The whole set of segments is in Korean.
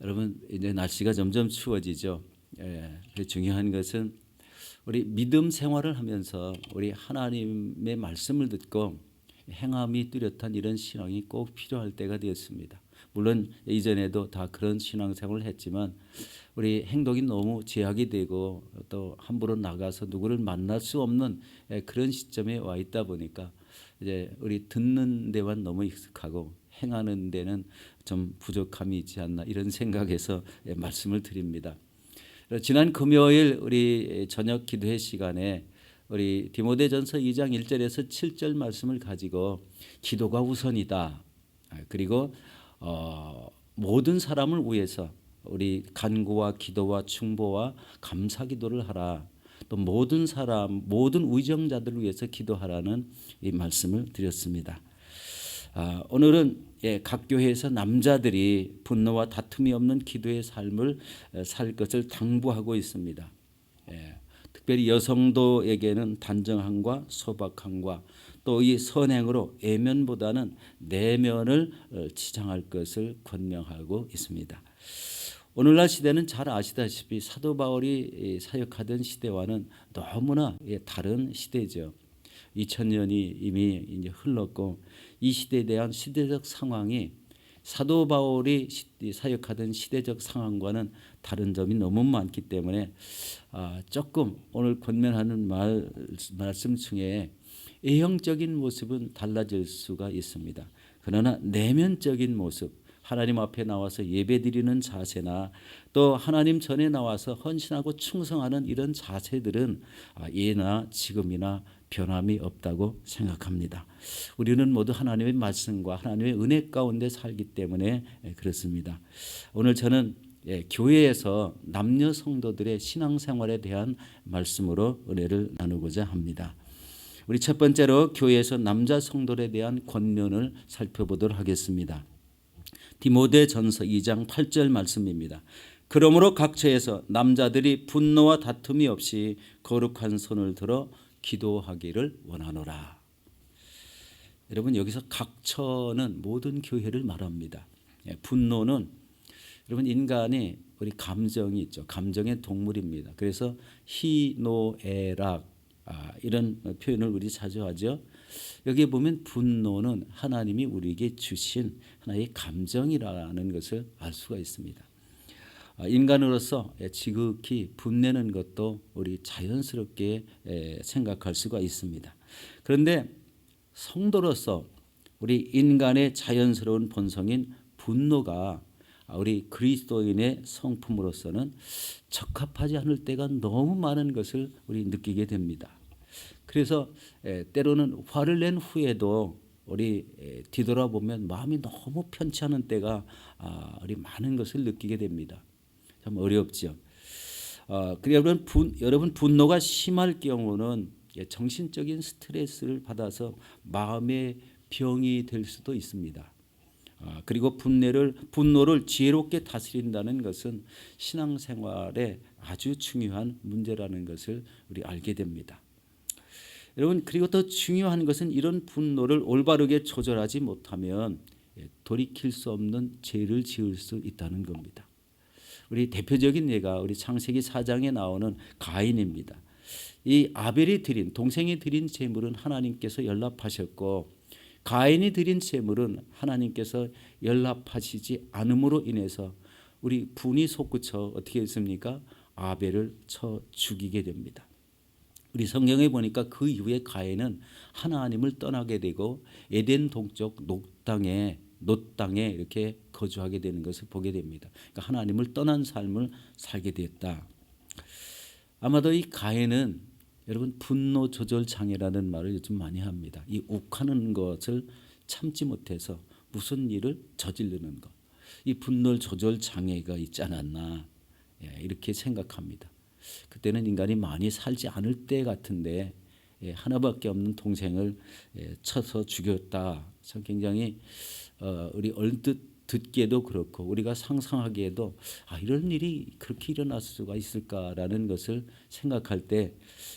여러분 이제 날씨가 점점 추워지죠. 중요한 것은 우리 믿음 생활을 하면서 우리 하나님의 말씀을 듣고 행함이 뚜렷한 이런 신앙이 꼭 필요할 때가 되었습니다. 물론 이전에도 다 그런 신앙생활을 했지만 우리 행동이 너무 제약이 되고 또 함부로 나가서 누구를 만날 수 없는 그런 시점에 와 있다 보니까 이제 우리 듣는 데만 너무 익숙하고 행하는 데는 좀 부족함이 있지 않나 이런 생각에서 말씀을 드립니다. 지난 금요일 우리 저녁 기도회 시간에 우리 디모데전서 2장 1절에서 7절 말씀을 가지고 기도가 우선이다. 그리고 모든 사람을 위해서 우리 간구와 기도와 충보와 감사 기도를 하라. 또 모든 사람, 모든 의정자들을 위해서 기도하라는 이 말씀을 드렸습니다. 오늘은 각 교회에서 남자들이 분노와 다툼이 없는 기도의 삶을 살 것을 당부하고 있습니다. 특별히 여성도에게는 단정함과 소박함과 또 이 선행으로 외면보다는 내면을 지향할 것을 권명하고 있습니다. 오늘날 시대는 잘 아시다시피 사도 바울이 사역하던 시대와는 너무나 다른 시대죠. 2000년이 이미 이제 흘렀고 이 시대에 대한 시대적 상황이 사도 바울이 사역하던 시대적 상황과는 다른 점이 너무 많기 때문에 조금 오늘 권면하는 말씀 중에 외형적인 모습은 달라질 수가 있습니다. 그러나 내면적인 모습, 하나님 앞에 나와서 예배드리는 자세나 또 하나님 전에 나와서 헌신하고 충성하는 이런 자세들은 예나 지금이나 변함이 없다고 생각합니다. 우리는 모두 하나님의 말씀과 하나님의 은혜 가운데 살기 때문에 그렇습니다. 오늘 저는 교회에서 남녀 성도들의 신앙생활에 대한 말씀으로 은혜를 나누고자 합니다. 우리 첫 번째로 교회에서 남자 성도들에 대한 권면을 살펴보도록 하겠습니다. 디모데전서 2장 8절 말씀입니다. 그러므로 각처에서 남자들이 분노와 다툼이 없이 거룩한 손을 들어 기도하기를 원하노라. 여러분 여기서 각처는 모든 교회를 말합니다. 분노는 여러분 인간이 우리 감정이 있죠. 감정의 동물입니다. 그래서 희노애락 이런 표현을 우리 자주 하죠. 여기에 보면 분노는 하나님이 우리에게 주신 하나의 감정이라는 것을 알 수가 있습니다. 인간으로서 지극히 분내는 것도 우리 자연스럽게 생각할 수가 있습니다. 그런데 성도로서 우리 인간의 자연스러운 본성인 분노가 우리 그리스도인의 성품으로서는 적합하지 않을 때가 너무 많은 것을 우리 느끼게 됩니다. 그래서 때로는 화를 낸 후에도 우리 뒤돌아보면 마음이 너무 편치 않은 때가 우리 많은 것을 느끼게 됩니다. 참 어렵죠. 여러분 분노가 심할 경우는 정신적인 스트레스를 받아서 마음의 병이 될 수도 있습니다. 그리고 분노를 지혜롭게 다스린다는 것은 신앙생활에 아주 중요한 문제라는 것을 우리 알게 됩니다. 여러분 그리고 더 중요한 것은 이런 분노를 올바르게 조절하지 못하면 돌이킬 수 없는 죄를 지을 수 있다는 겁니다. 우리 대표적인 예가 우리 창세기 4장에 나오는 가인입니다. 이 아벨이 드린 동생이 드린 제물은 하나님께서 연락하셨고 가인이 드린 제물은 하나님께서 연락하시지 않음으로 인해서 우리 분이 솟구쳐 어떻게 했습니까? 아벨을 쳐 죽이게 됩니다. 우리 성경에 보니까 그 이후에 가인은 하나님을 떠나게 되고 에덴 동쪽 놋땅에 이렇게 거주하게 되는 것을 보게 됩니다. 그러니까 하나님을 떠난 삶을 살게 되었다. 아마도 이 가인은 여러분 분노 조절 장애라는 말을 요즘 많이 합니다. 이 욱하는 것을 참지 못해서 무슨 일을 저지르는 것. 이 분노 조절 장애가 있지 않았나 이렇게 생각합니다. 그때는 인간이 많이 살지 않을 때 같은데 하나밖에 없는 동생을 쳐서 죽였다. 참 굉장히 우리 얼핏 듣기에도 그렇고 우리가 상상하기에도 이런 일이 그렇게 일어날 수가 있을까라는 것을 생각할 때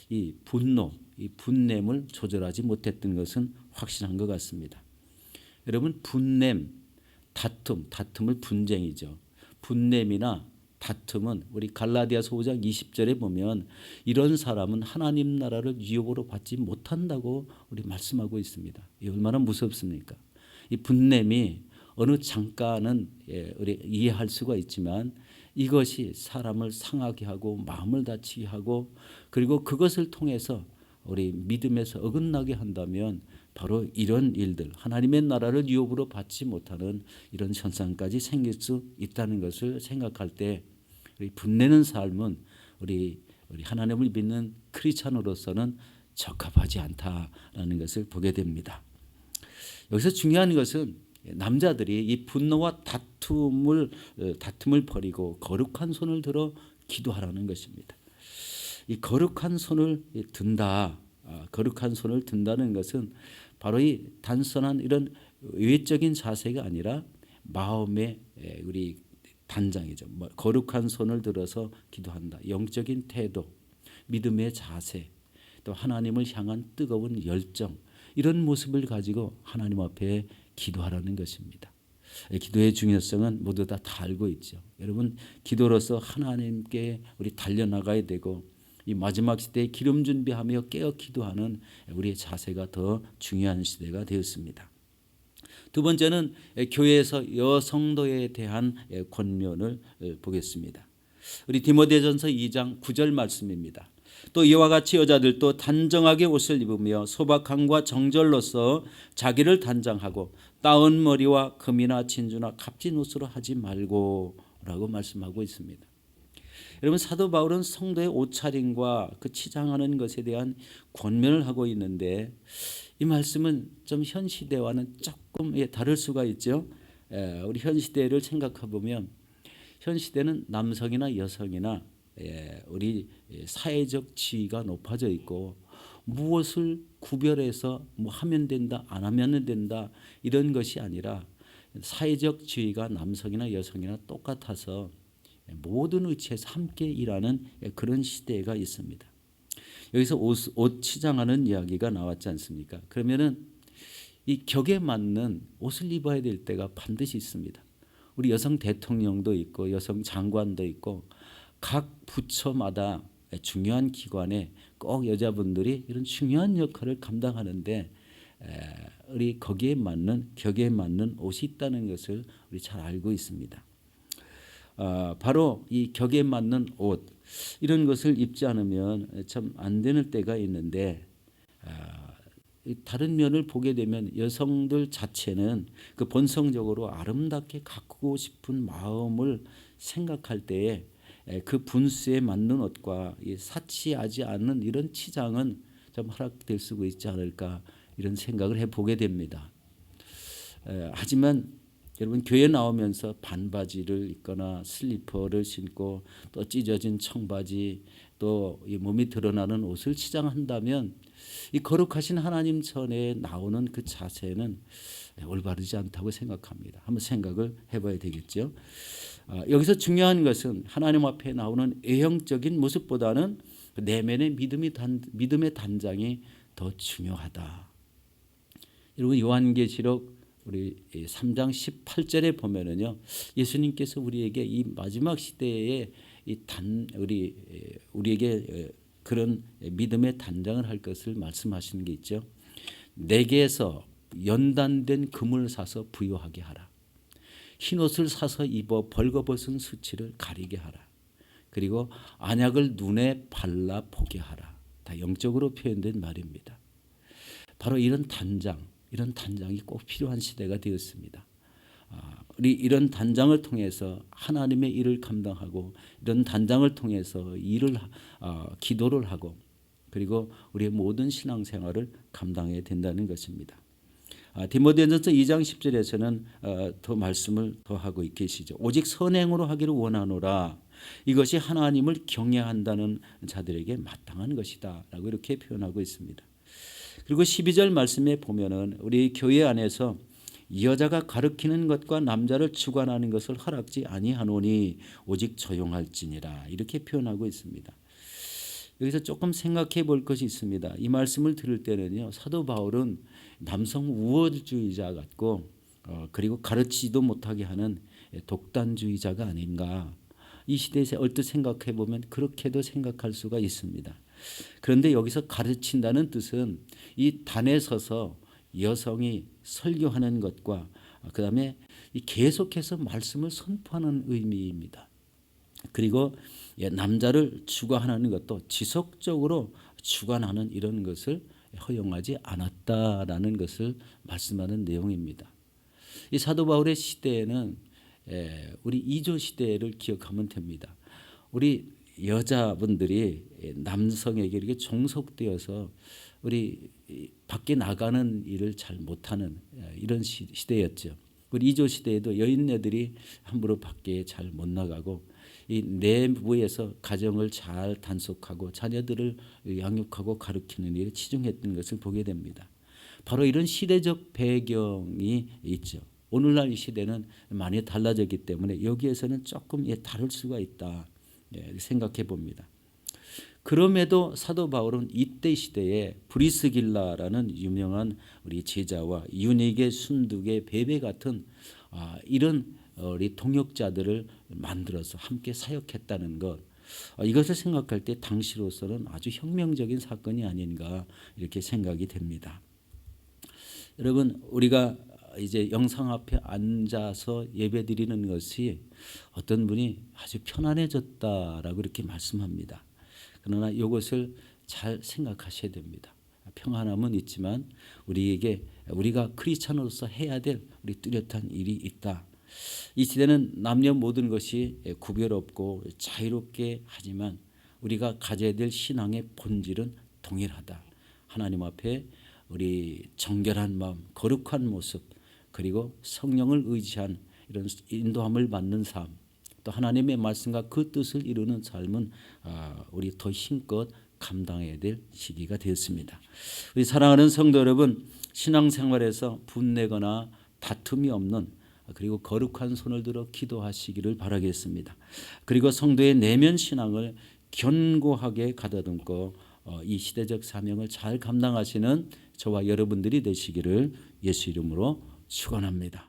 이 분노, 이 분냄을 조절하지 못했던 것은 확실한 것 같습니다. 여러분 분냄, 다툼을 분쟁이죠. 분냄이나 다툼은 우리 갈라디아서 5장 20절에 보면 이런 사람은 하나님 나라를 유업으로 받지 못한다고 우리 말씀하고 있습니다. 이 얼마나 무섭습니까? 이 분냄이 어느 잠깐은 우리 이해할 수가 있지만 이것이 사람을 상하게 하고 마음을 다치게 하고 그리고 그것을 통해서 우리 믿음에서 어긋나게 한다면 바로 이런 일들, 하나님의 나라를 유업으로 받지 못하는 이런 현상까지 생길 수 있다는 것을 생각할 때 우리 분내는 삶은 우리 하나님을 믿는 크리스찬으로서는 적합하지 않다라는 것을 보게 됩니다. 여기서 중요한 것은 남자들이 이 분노와 다툼을 버리고 거룩한 손을 들어 기도하라는 것입니다. 이 거룩한 손을 든다. 거룩한 손을 든다는 것은 바로 이 단순한 이런 외적인 자세가 아니라 마음의 우리 단장이죠. 거룩한 손을 들어서 기도한다. 영적인 태도, 믿음의 자세, 또 하나님을 향한 뜨거운 열정, 이런 모습을 가지고 하나님 앞에 기도하라는 것입니다. 기도의 중요성은 모두 다 알고 있죠. 여러분, 기도로서 하나님께 우리 달려나가야 되고 이 마지막 시대에 기름 준비하며 깨어 기도하는 우리의 자세가 더 중요한 시대가 되었습니다. 두 번째는 교회에서 여성도에 대한 권면을 보겠습니다. 우리 디모데전서 2장 9절 말씀입니다. 또 이와 같이 여자들도 단정하게 옷을 입으며 소박함과 정절로서 자기를 단장하고 따은 머리와 금이나 진주나 값진 옷으로 하지 말고 라고 말씀하고 있습니다. 여러분, 사도 바울은 성도의 옷차림과 그 치장하는 것에 대한 권면을 하고 있는데 이 말씀은 좀 현 시대와는 조금 다를 수가 있죠. 우리 현 시대를 생각해 보면 현 시대는 남성이나 여성이나 우리 사회적 지위가 높아져 있고 무엇을 구별해서 뭐 하면 된다 안 하면 된다 이런 것이 아니라 사회적 지위가 남성이나 여성이나 똑같아서 모든 위치에서 함께 일하는 그런 시대가 있습니다. 여기서 옷 치장하는 이야기가 나왔지 않습니까? 그러면은 이 격에 맞는 옷을 입어야 될 때가 반드시 있습니다. 우리 여성 대통령도 있고 여성 장관도 있고 각 부처마다 중요한 기관에 꼭 여자분들이 이런 중요한 역할을 감당하는데 우리 거기에 맞는 격에 맞는 옷이 있다는 것을 우리 잘 알고 있습니다. 바로 이 격에 맞는 옷 이런 것을 입지 않으면 참 안 되는 때가 있는데 다른 면을 보게 되면 여성들 자체는 그 본성적으로 아름답게 가꾸고 싶은 마음을 생각할 때에 그 분수에 맞는 옷과 사치하지 않는 이런 치장은 좀 허락될 수 있지 않을까 이런 생각을 해보게 됩니다. 하지만 여러분, 교회 나오면서 반바지를 입거나 슬리퍼를 신고 또 찢어진 청바지 또 이 몸이 드러나는 옷을 치장한다면 이 거룩하신 하나님 전에 나오는 그 자세는 올바르지 않다고 생각합니다. 한번 생각을 해봐야 되겠죠. 여기서 중요한 것은 하나님 앞에 나오는 외형적인 모습보다는 내면의 믿음의 단장이 더 중요하다. 여러분, 요한계시록 우리 3장 18절에 보면은요, 예수님께서 우리에게 이 마지막 시대에 우리에게 그런 믿음의 단장을 할 것을 말씀하시는 게 있죠. 내게서 연단된 금을 사서 부요하게 하라. 흰옷을 사서 입어 벌거벗은 수치를 가리게 하라. 그리고 안약을 눈에 발라 보게 하라. 다 영적으로 표현된 말입니다. 바로 이런 단장이 꼭 필요한 시대가 되었습니다. 우리 이런 단장을 통해서 하나님의 일을 감당하고 이런 단장을 통해서 기도를 하고 그리고 우리의 모든 신앙생활을 감당해야 된다는 것입니다. 디모데전서 2장 10절에서는 더 말씀을 더 하고 계시죠. 오직 선행으로 하기를 원하노라. 이것이 하나님을 경외한다는 자들에게 마땅한 것이다 라고 이렇게 표현하고 있습니다. 그리고 12절 말씀에 보면은 우리 교회 안에서 여자가 가르치는 것과 남자를 주관하는 것을 허락지 아니하노니 오직 조용할지니라 이렇게 표현하고 있습니다. 여기서 조금 생각해 볼 것이 있습니다. 이 말씀을 들을 때는요, 사도 바울은 남성 우월주의자 같고 그리고 가르치지도 못하게 하는 독단주의자가 아닌가. 이 시대에서 얼뜻 생각해 보면 그렇게도 생각할 수가 있습니다. 그런데 여기서 가르친다는 뜻은 이 단에 서서 여성이 설교하는 것과 그다음에 계속해서 말씀을 선포하는 의미입니다. 그리고 남자를 주관하는 것도 지속적으로 주관하는 이런 것을 허용하지 않았다라는 것을 말씀하는 내용입니다. 이 사도 바울의 시대에는 우리 이조 시대를 기억하면 됩니다. 우리 여자분들이 남성에게 이렇게 종속되어서 우리 밖에 나가는 일을 잘 못하는 이런 시대였죠. 우리 이조 시대에도 여인네들이 함부로 밖에 잘 못 나가고 이 내부에서 가정을 잘 단속하고 자녀들을 양육하고 가르치는 일에 치중했던 것을 보게 됩니다. 바로 이런 시대적 배경이 있죠. 오늘날 이 시대는 많이 달라졌기 때문에 여기에서는 조금 다를 수가 있다 생각해 봅니다. 그럼에도 사도 바울은 이때 시대에 브리스길라라는 유명한 우리 제자와 유니게, 순두계, 베베 같은 이런 우리 동역자들을 만들어서 함께 사역했다는 것, 이것을 생각할 때 당시로서는 아주 혁명적인 사건이 아닌가 이렇게 생각이 됩니다. 여러분, 우리가 이제 영상 앞에 앉아서 예배드리는 것이 어떤 분이 아주 편안해졌다라고 이렇게 말씀합니다. 그러나 이것을 잘 생각하셔야 됩니다. 평안함은 있지만 우리에게 우리가 크리스찬으로서 해야 될 우리 뚜렷한 일이 있다. 이 시대는 남녀 모든 것이 구별 없고 자유롭게 하지만 우리가 가져야 될 신앙의 본질은 동일하다. 하나님 앞에 우리 정결한 마음, 거룩한 모습, 그리고 성령을 의지한 이런 인도함을 받는 삶, 또 하나님의 말씀과 그 뜻을 이루는 삶은 우리 더 힘껏 감당해야 될 시기가 되었습니다. 우리 사랑하는 성도 여러분, 신앙생활에서 분내거나 다툼이 없는 그리고 거룩한 손을 들어 기도하시기를 바라겠습니다. 그리고 성도의 내면 신앙을 견고하게 가다듬고 이 시대적 사명을 잘 감당하시는 저와 여러분들이 되시기를 예수 이름으로 축원합니다.